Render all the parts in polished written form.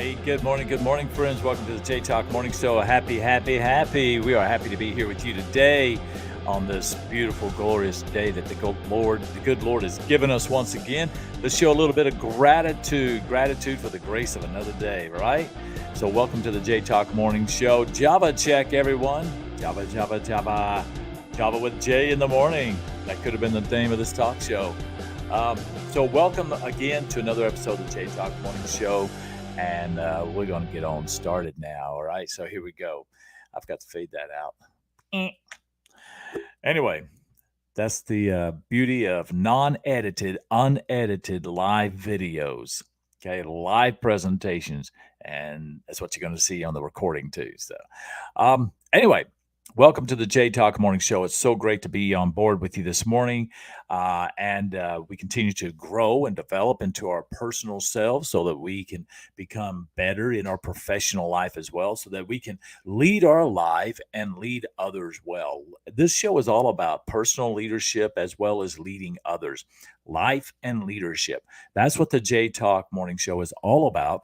Hey, good morning, friends. Welcome to the J Talk Morning Show. Happy, happy, happy. We are happy to be here with you today on this beautiful, glorious day that the good Lord has given us once again. Let's show a little bit of gratitude for the grace of another day, right? So, welcome to the J Talk Morning Show. Java check, everyone. Java with J in the morning. That could have been the name of this talk show. So, welcome again to another episode of the J Talk Morning Show. And we're going to get on started now. All right. So here we go. I've got to fade that out. Anyway, that's the beauty of unedited live videos. Okay. Live presentations. And that's what you're going to see on the recording too. So, anyway, welcome to the J Talk Morning Show. It's so great to be on board with you this morning. And we continue to grow and develop into our personal selves so that we can become better in our professional life as well, so that we can lead our life and lead others well. This show is all about personal leadership as well as leading others, life and leadership. That's what the J Talk Morning Show is all about.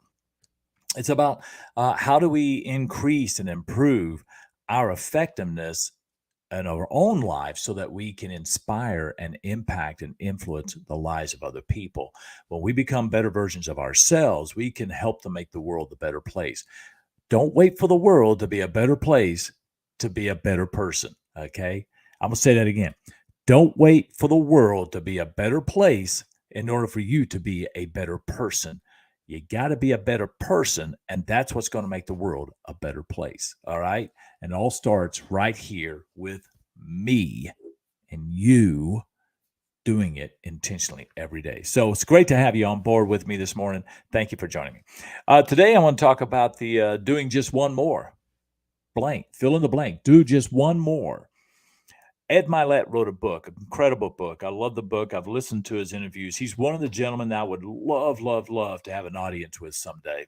It's about how do we increase and improve our effectiveness in our own lives so that we can inspire and impact and influence the lives of other people. When we become better versions of ourselves, we can help to make the world a better place. Don't wait for the world to be a better place to be a better person. Okay. I'm going to say that again. Don't wait for the world to be a better place in order for you to be a better person. You got to be a better person, and that's what's going to make the world a better place. All right. And it all starts right here with me and you doing it intentionally every day. So it's great to have you on board with me this morning. Thank you for joining me. Today, I want to talk about the doing just one more blank, fill in the blank, do just one more. Ed Mylett wrote a book, an incredible book. I love the book. I've listened to his interviews. He's one of the gentlemen that I would love to have an audience with someday,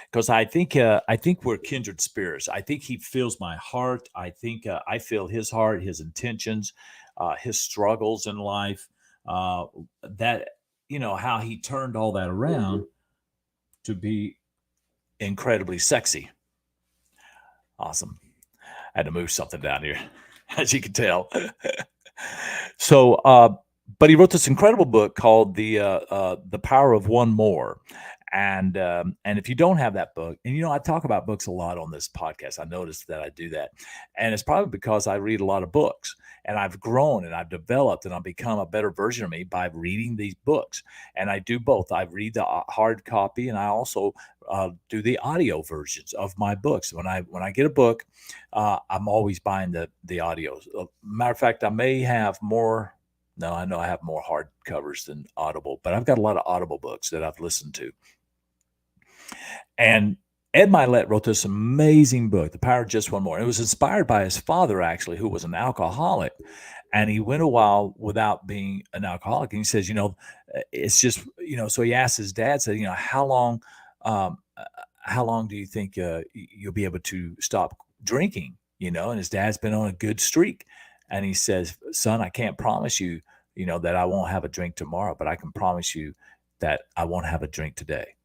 because I think we're kindred spirits. I think he feels my heart. I think I feel his heart, his intentions, his struggles in life. That how he turned all that around to be incredibly sexy. Awesome. I had to move something down here, as you can tell. So, but he wrote this incredible book called the Power of One More. And if you don't have that book, and I talk about books a lot on this podcast. I noticed that I do that, and it's probably because I read a lot of books, and I've grown and I've developed and I've become a better version of me by reading these books. And I do both. I read the hard copy, and I also do the audio versions of my books. When I get a book, I'm always buying the audios. Matter of fact, I may have more. No, I know I have more hard covers than Audible, but I've got a lot of Audible books that I've listened to. And Ed Mylett wrote this amazing book, The Power of Just One More. It was inspired by his father, actually, who was an alcoholic. And he went a while without being an alcoholic. And he says, it's just, so he asked his dad, said, um, how long do you think you'll be able to stop drinking? And his dad's been on a good streak. And he says, son, I can't promise you, that I won't have a drink tomorrow, but I can promise you that I won't have a drink today.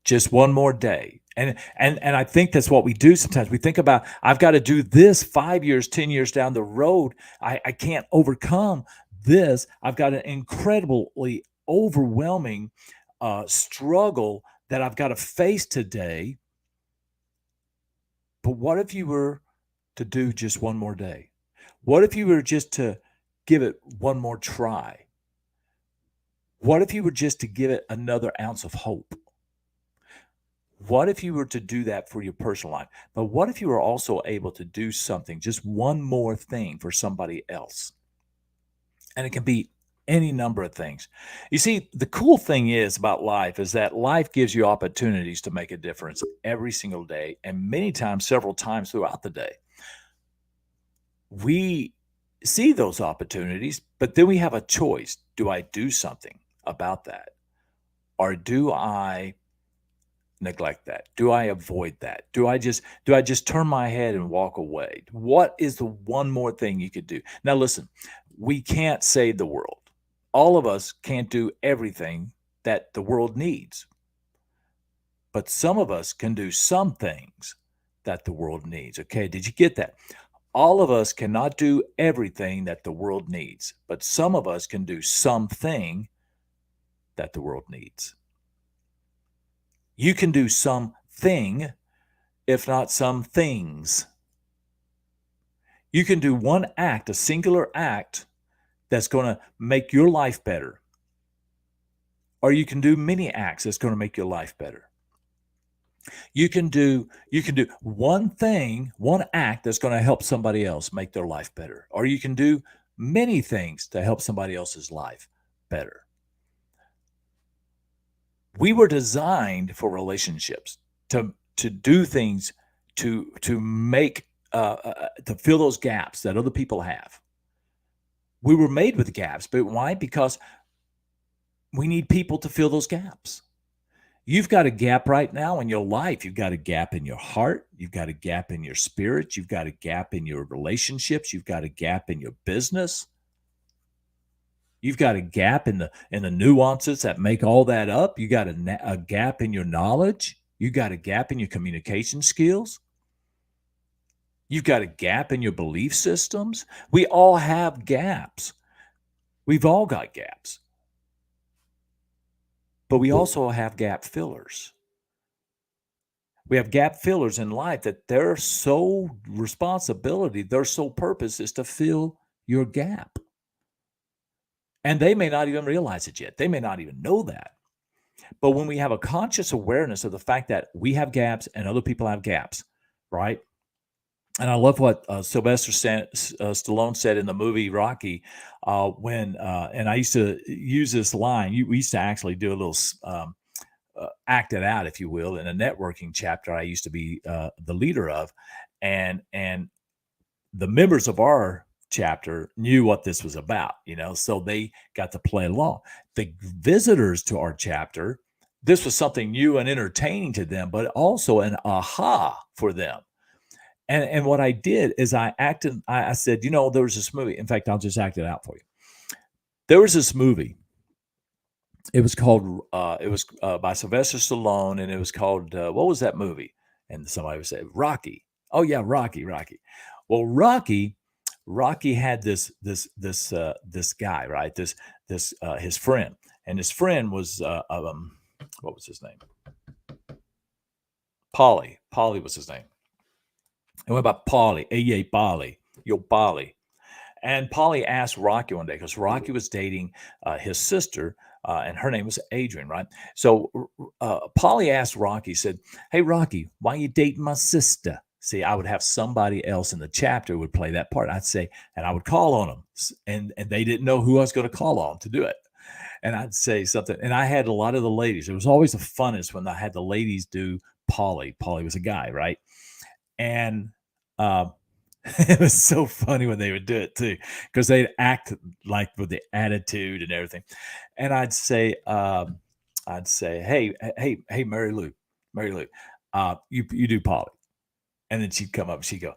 Just one more day. And I think that's what we do sometimes. We think about, I've got to do this 5 years, 10 years down the road. I can't overcome this. I've got an incredibly overwhelming struggle that I've got to face today. But what if you were to do just one more day? What if you were just to give it one more try? What if you were just to give it another ounce of hope? What if you were to do that for your personal life? But what if you were also able to do something, just one more thing for somebody else? And it can be any number of things. You see, the cool thing is about life is that life gives you opportunities to make a difference every single day, and many times, several times throughout the day. We see those opportunities, but then we have a choice. Do I do something about that? Or do I neglect that? Do I avoid that? Do I just turn my head and walk away? What is the one more thing you could do? Now listen, we can't save the world. All of us can't do everything that the world needs. but some of us can do some things that the world needs. Okay, did you get that? All of us cannot do everything that the world needs, but some of us can do something that the world needs. You can do something, if not some things. You can do one act, a singular act, that's going to make your life better. Or you can do many acts that's going to make your life better. You can do one thing, one act that's going to help somebody else make their life better. Or you can do many things to help somebody else's life better. We were designed for relationships, to do things, to make to fill those gaps that other people have. We were made with gaps, but why? Because we need people to fill those gaps. You've got a gap right now in your life. You've got a gap in your heart. You've got a gap in your spirit. You've got a gap in your relationships. You've got a gap in your business. You've got a gap in the nuances that make all that up. You got a gap in your knowledge. You got a gap in your communication skills. You've got a gap in your belief systems. We all have gaps. We've all got gaps. But we also have gap fillers. We have gap fillers in life that their sole responsibility, their sole purpose is to fill your gap. And they may not even realize it yet. They may not even know that. But when we have a conscious awareness of the fact that we have gaps and other people have gaps, right? And I love what Sylvester Stallone said in the movie Rocky when, and I used to use this line. We used to actually do a little act it out, if you will, in a networking chapter I used to be the leader of. And the members of our chapter knew what this was about, so they got to play along. The visitors to our chapter, this was something new and entertaining to them, but also an aha for them. And what I did is I said, there was this movie. In fact, I'll just act it out for you. There was this movie. It was called, by Sylvester Stallone, and it was called, what was that movie? And somebody would say, Rocky. Oh yeah, Rocky. Well, Rocky had this guy, right? This his friend, and his friend was what was his name? Paulie. Paulie was his name. And what about Paulie? Hey, Paulie. Yo, Paulie. And Paulie asked Rocky one day, because Rocky was dating his sister, and her name was Adrian, right? So Paulie asked Rocky, said, hey, Rocky, why you dating my sister? See, I would have somebody else in the chapter would play that part. I'd say, and I would call on them, and they didn't know who I was going to call on to do it. And I'd say something, and I had a lot of the ladies. It was always the funnest when I had the ladies do Paulie. Paulie was a guy, right? And it was so funny when they would do it too, because they'd act like with the attitude and everything. And I'd say, hey, Mary Lou, you do Paulie. And then she'd come up and she'd go,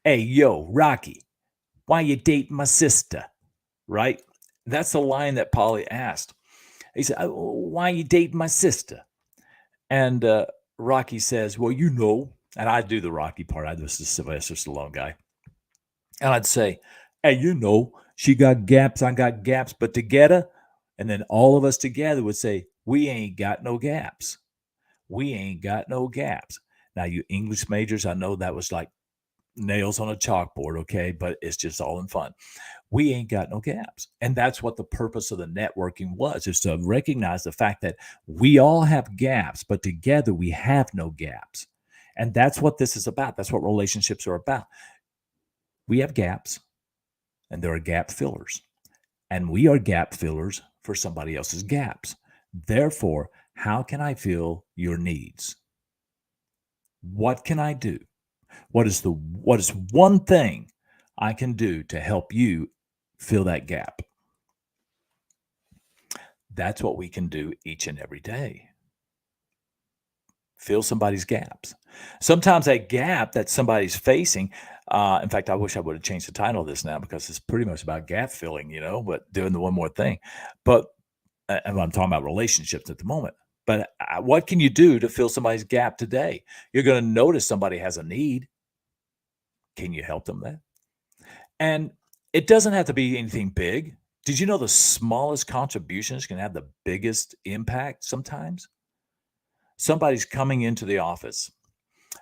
hey, yo, Rocky, why you dating my sister? Right? That's the line that Paulie asked. He said, why you dating my sister? And Rocky says, well, and I'd do the Rocky part. I was the Sylvester Stallone guy. And I'd say, hey, she got gaps, I got gaps, but together, and then all of us together would say, we ain't got no gaps. We ain't got no gaps. Now, you English majors, I know that was like nails on a chalkboard, okay? But it's just all in fun. We ain't got no gaps. And that's what the purpose of the networking was, is to recognize the fact that we all have gaps, but together we have no gaps. And that's what this is about. That's what relationships are about. We have gaps, and there are gap fillers. And we are gap fillers for somebody else's gaps. Therefore, how can I fill your needs? What can I do? What is one thing I can do to help you fill that gap? That's what we can do each and every day. Fill somebody's gaps. Sometimes that gap that somebody's facing, in fact, I wish I would have changed the title of this now, because it's pretty much about gap filling, but doing the one more thing. But and I'm talking about relationships at the moment. But what can you do to fill somebody's gap today? You're going to notice somebody has a need. Can you help them there? And it doesn't have to be anything big. Did you know the smallest contributions can have the biggest impact sometimes? Somebody's coming into the office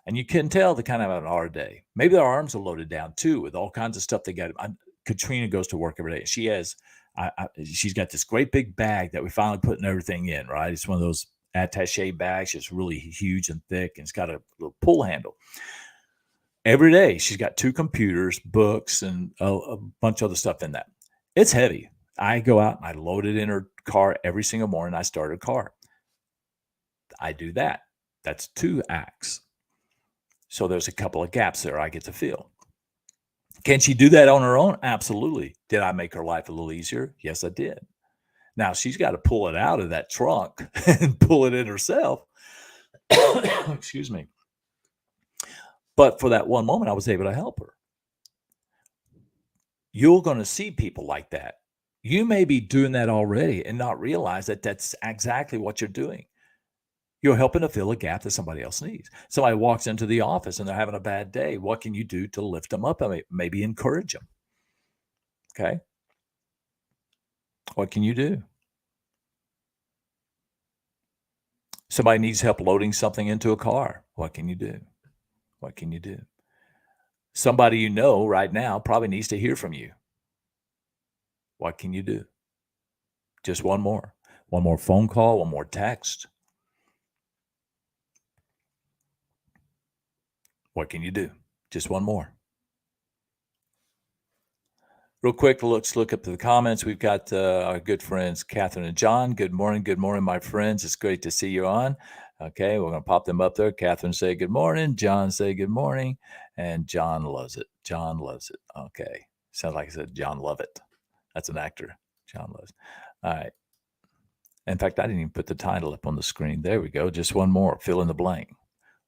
and you can tell they kind of have an hard day. Maybe their arms are loaded down too with all kinds of stuff they got. Katrina goes to work every day. She's got this great big bag that we finally putting everything in, right? It's one of those attache bags. It's really huge and thick and it's got a little pull handle. Every day, she's got 2 computers, books, and a bunch of other stuff in that. It's heavy. I go out and I load it in her car every single morning. I start her car. I do that. That's 2 acts. So there's a couple of gaps there I get to fill. Can she do that on her own? Absolutely. Did I make her life a little easier? Yes, I did. Now she's got to pull it out of that trunk and pull it in herself. Excuse me. But for that one moment, I was able to help her. You're going to see people like that. You may be doing that already and not realize that that's exactly what you're doing. You're helping to fill a gap that somebody else needs. Somebody walks into the office and they're having a bad day. What can you do to lift them up? I mean, maybe encourage them. Okay. What can you do? Somebody needs help loading something into a car. What can you do? What can you do? Somebody you know right now probably needs to hear from you. What can you do? Just one more phone call, one more text. What can you do? Just one more. Real quick, let's look up the comments. We've got our good friends, Catherine and John. Good morning, my friends. It's great to see you on. Okay, we're going to pop them up there. Catherine say good morning. John say good morning. And John loves it. John loves it. Okay. Sounds like I said John Lovett. That's an actor. John loves it. All right. In fact, I didn't even put the title up on the screen. There we go. Just one more. Fill in the blank.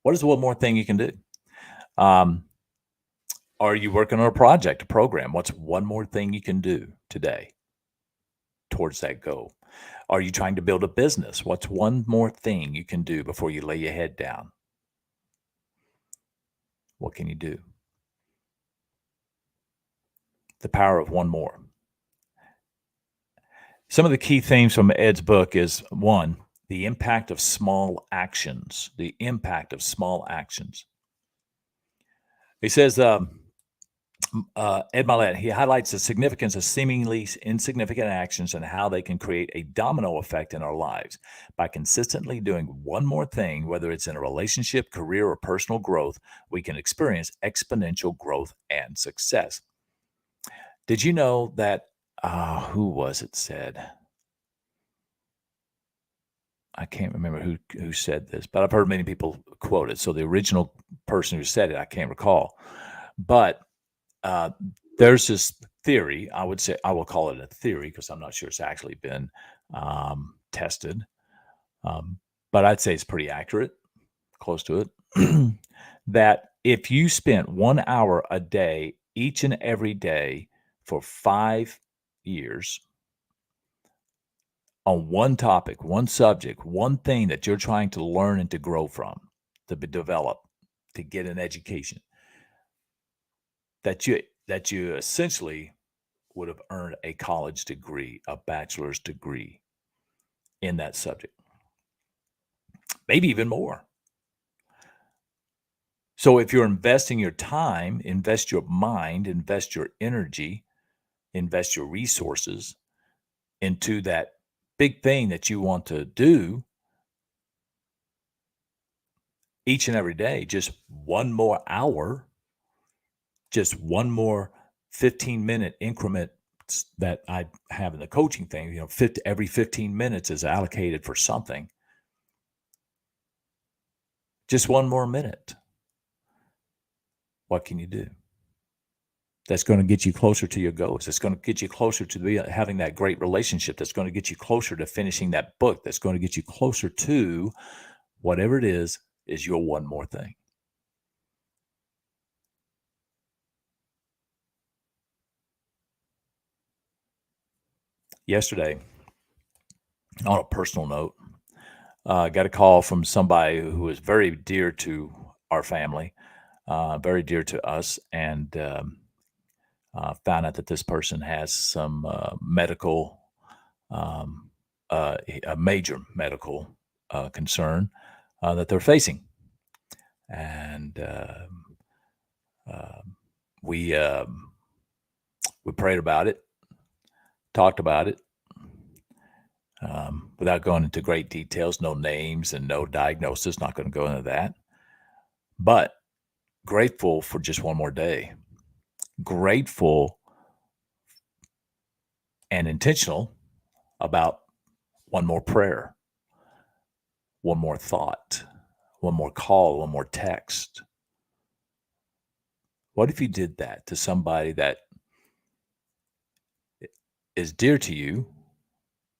What is the one more thing you can do? Are you working on a project, a program? What's one more thing you can do today towards that goal? Are you trying to build a business? What's one more thing you can do before you lay your head down? What can you do? The power of one more. Some of the key themes from Ed's book is 1, the impact of small actions. The impact of small actions. He says, Ed Mylett, he highlights the significance of seemingly insignificant actions and how they can create a domino effect in our lives. By consistently doing one more thing, whether it's in a relationship, career, or personal growth, we can experience exponential growth and success. Did you know that, who was it said? I can't remember who said this, but I've heard many people quote it. So the original person who said it, I can't recall. But there's this theory. I would say I will call it a theory because I'm not sure it's actually been tested. But I'd say it's pretty accurate, close to it. That if you spent 1 hour a day, each and every day for 5 years on one topic, one subject, one thing that you're trying to learn and to grow from, to develop, to get an education, that you essentially would have earned a college degree, a bachelor's degree in that subject, maybe even more. So if you're investing your time, invest your mind, invest your energy, invest your resources into that big thing that you want to do each and every day, just one more hour, just one more 15-minute increment that I have in the coaching thing, every 15 minutes is allocated for something. Just one more minute. What can you do? That's going to get you closer to your goals. It's going to get you closer to having that great relationship. That's going to get you closer to finishing that book. That's going to get you closer to whatever it is your one more thing. Yesterday, on a personal note, got a call from somebody who is very dear to our family, very dear to us, and found out that this person has some medical, um, a major medical concern that they're facing. And um, we we prayed about it, talked about it, without going into great details, no names and no diagnosis. Not going to go into that, but grateful for just one more day. Grateful and intentional about one more prayer, one more thought, one more call, one more text. What if you did that to somebody that is dear to you,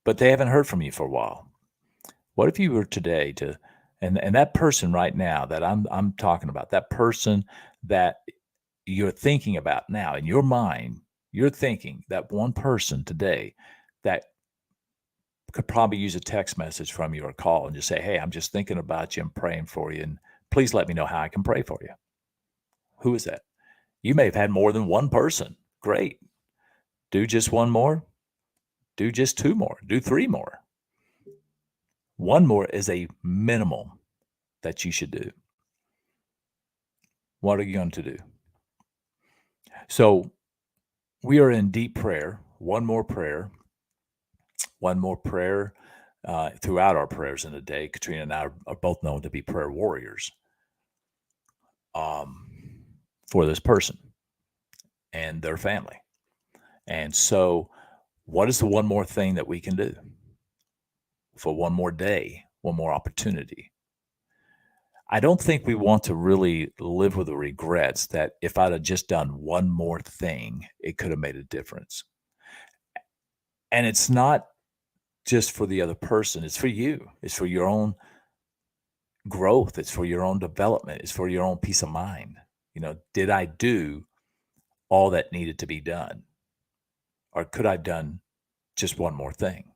but they haven't heard from you for a while? What if you were today to, and that person right now that I'm talking about, that person that you're thinking about now in your mind, you're thinking that one person today that could probably use a text message from you or a call and just say, "Hey, I'm just thinking about you and praying for you, and please let me know how I can pray for you." Who is that? You may have had more than one person. Great. Do just one more. Do just two more. Do three more. One more is a minimum that you should do. What are you going to do? So we are in deep prayer. One more prayer. One more prayer throughout our prayers in a day. Katrina and I are both known to be prayer warriors um, for this person and their family. And so, what is the one more thing that we can do for one more day, one more opportunity? I don't think we want to really live with the regrets that if I'd have just done one more thing, it could have made a difference. And it's not just for the other person, it's for you. It's for your own growth, it's for your own development, it's for your own peace of mind. Did I do all that needed to be done? Or could I have done just one more thing?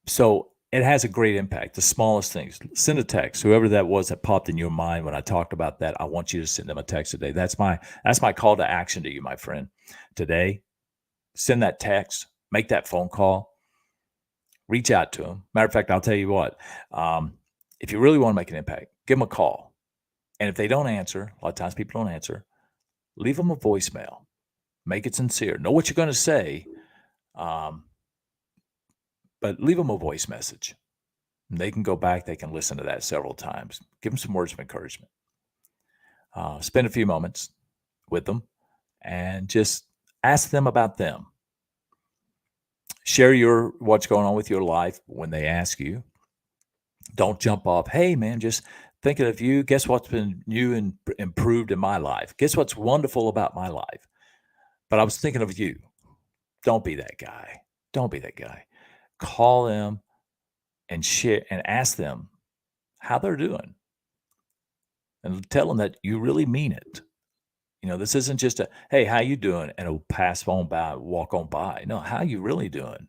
So it has a great impact. The smallest things. Send a text. Whoever that was that popped in your mind when I talked about that, I want you to send them a text today. That's my call to action to you, my friend. Today, send that text, make that phone call, reach out to them. Matter of fact, I'll tell you what. If you really want to make an impact, give them a call. And if they don't answer, a lot of times people don't answer, leave them a voicemail. Make it sincere. Know what you're going to say, um, but leave them a voice message. They can go back. They can listen to that several times. Give them some words of encouragement. Spend a few moments with them and just ask them about them. Share what's going on with your life when they ask you. Don't jump off. Hey, man, just thinking of you. Guess what's been new and improved in my life? Guess what's wonderful about my life? But I was thinking of you. Don't be that guy. Don't be that guy. Call them and share and ask them how they're doing and tell them that you really mean it. This isn't just a, "Hey, how you doing?" and a pass on by, walk on by. No, how you really doing?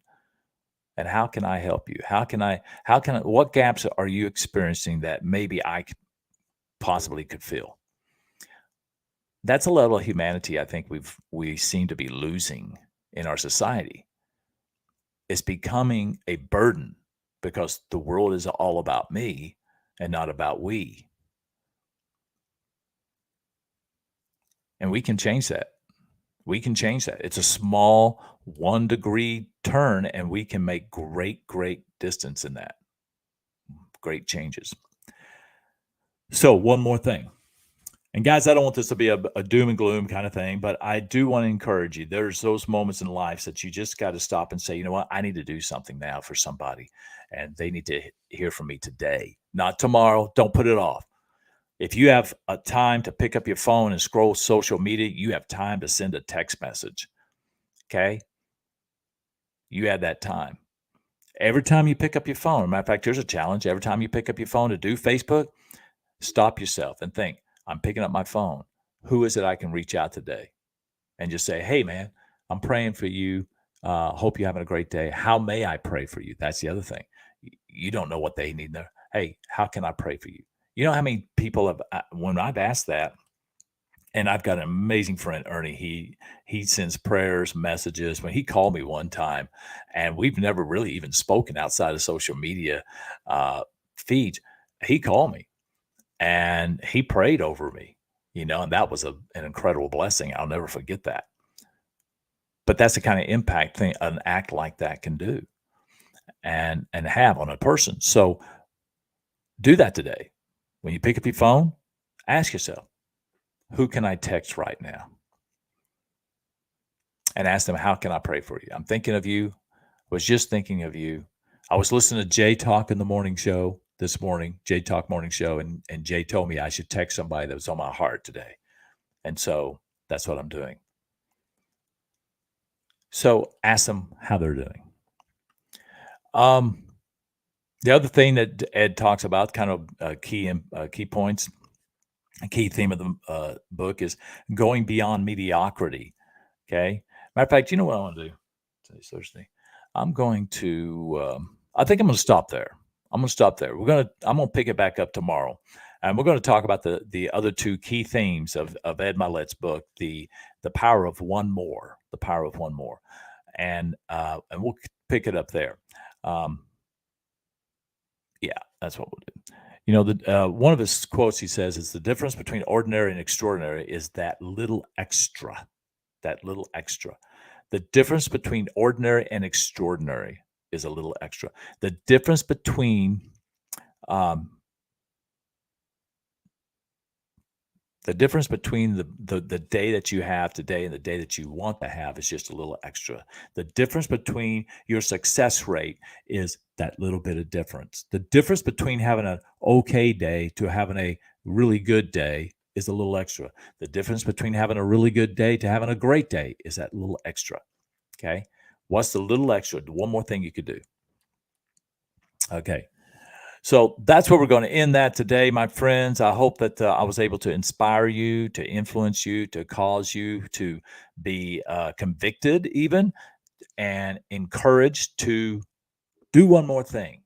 And how can I help you? What gaps are you experiencing that maybe possibly could fill? That's a level of humanity I think we seem to be losing in our society. It's becoming a burden because the world is all about me and not about we. And we can change that. We can change that. It's a small 1-degree turn, and we can make great, great distance in that. Great changes. So, one more thing. And guys, I don't want this to be a doom and gloom kind of thing, but I do want to encourage you. There's those moments in life that you just got to stop and say, you know what? I need to do something now for somebody, and they need to hear from me today, not tomorrow. Don't put it off. If you have a time to pick up your phone and scroll social media, you have time to send a text message. Okay? You had that time. Every time you pick up your phone, matter of fact, here's a challenge. Every time you pick up your phone to do Facebook, stop yourself and think, I'm picking up my phone. Who is it I can reach out today? And just say, hey, man, I'm praying for you. Hope you're having a great day. How may I pray for you? That's the other thing. You don't know what they need there. Hey, how can I pray for you? You know how many people have, when I've asked that, and I've got an amazing friend, Ernie. He sends prayers, messages. When he called me one time, and we've never really even spoken outside of social media uh, feeds. He called me and he prayed over me, and that was an incredible blessing. I'll never forget that. But that's the kind of impact thing an act like that can do and have on a person. So do that today. When you pick up your phone, ask yourself, who can I text right now? And ask them, how can I pray for you? I'm thinking of you. Was just thinking of you. I was listening to Jay Talk in the morning show this morning, Jay Talk morning show, and Jay told me I should text somebody that was on my heart today. And so that's what I'm doing. So ask them how they're doing. The other thing that Ed talks about, kind of key points, a key theme of the book is going beyond mediocrity. Okay. Matter of fact, you know what I want to do? Today's Thursday. I'm going to. I think I'm going to stop there. I'm going to stop there. I'm going to pick it back up tomorrow, and we're going to talk about the other two key themes of Ed Mylett's book, the power of one more, the power of one more, and we'll pick it up there. Yeah, that's what we'll do. You know, one of his quotes he says is the difference between ordinary and extraordinary is that little extra. That little extra. The difference between ordinary and extraordinary is a little extra. The difference between the day that you have today and the day that you want to have is just a little extra. The difference between your success rate is that little bit of difference. The difference between having an okay day to having a really good day is a little extra. The difference between having a really good day to having a great day is that little extra. Okay. What's the little extra? One more thing you could do. Okay. So that's where we're going to end that today, my friends. I hope that I was able to inspire you, to influence you, to cause you to be convicted even, and encouraged to do one more thing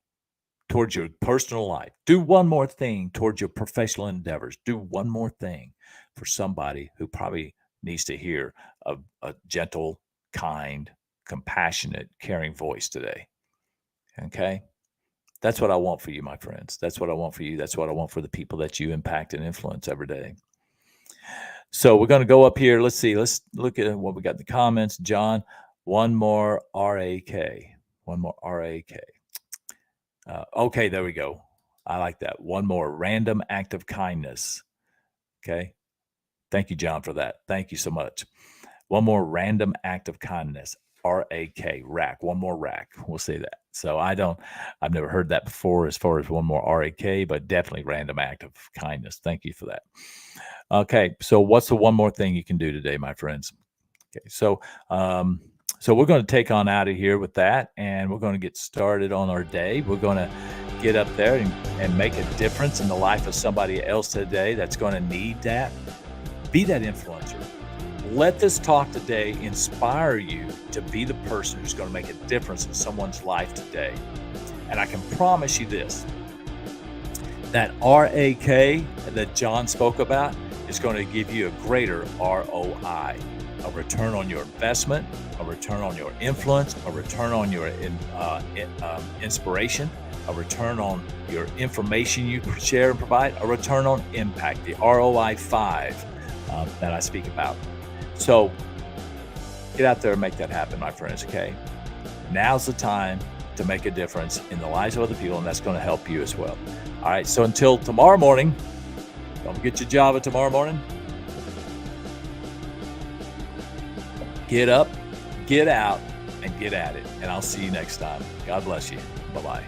towards your personal life. Do one more thing towards your professional endeavors. Do one more thing for somebody who probably needs to hear a gentle, kind, compassionate, caring voice today. Okay? That's what I want for you, my friends. That's what I want for you. That's what I want for the people that you impact and influence every day. So we're going to go up here. Let's see. Let's look at what we got in the comments. John, one more RAK. One more RAK. Okay, there we go. I like that. One more random act of kindness. Okay. Thank you, John, for that. Thank you so much. One more random act of kindness. RAK, rack, one more rack. We'll say that. So I've never heard that before as far as one more RAK, but definitely random act of kindness. Thank you for that. Okay. So what's the one more thing you can do today, my friends? Okay. So we're going to take on out of here with that, and we're going to get started on our day. We're going to get up there and make a difference in the life of somebody else today that's going to need that. Be that influencer. Let this talk today inspire you to be the person who's going to make a difference in someone's life today. And I can promise you this, that RAK that John spoke about is going to give you a greater ROI, a return on your investment, a return on your influence, a return on your inspiration, a return on your information you share and provide, a return on impact, the ROI 5 that I speak about. So get out there and make that happen, my friends, okay? Now's the time to make a difference in the lives of other people, and that's going to help you as well. All right, so until tomorrow morning, don't forget your Java tomorrow morning. Get up, get out, and get at it. And I'll see you next time. God bless you. Bye-bye.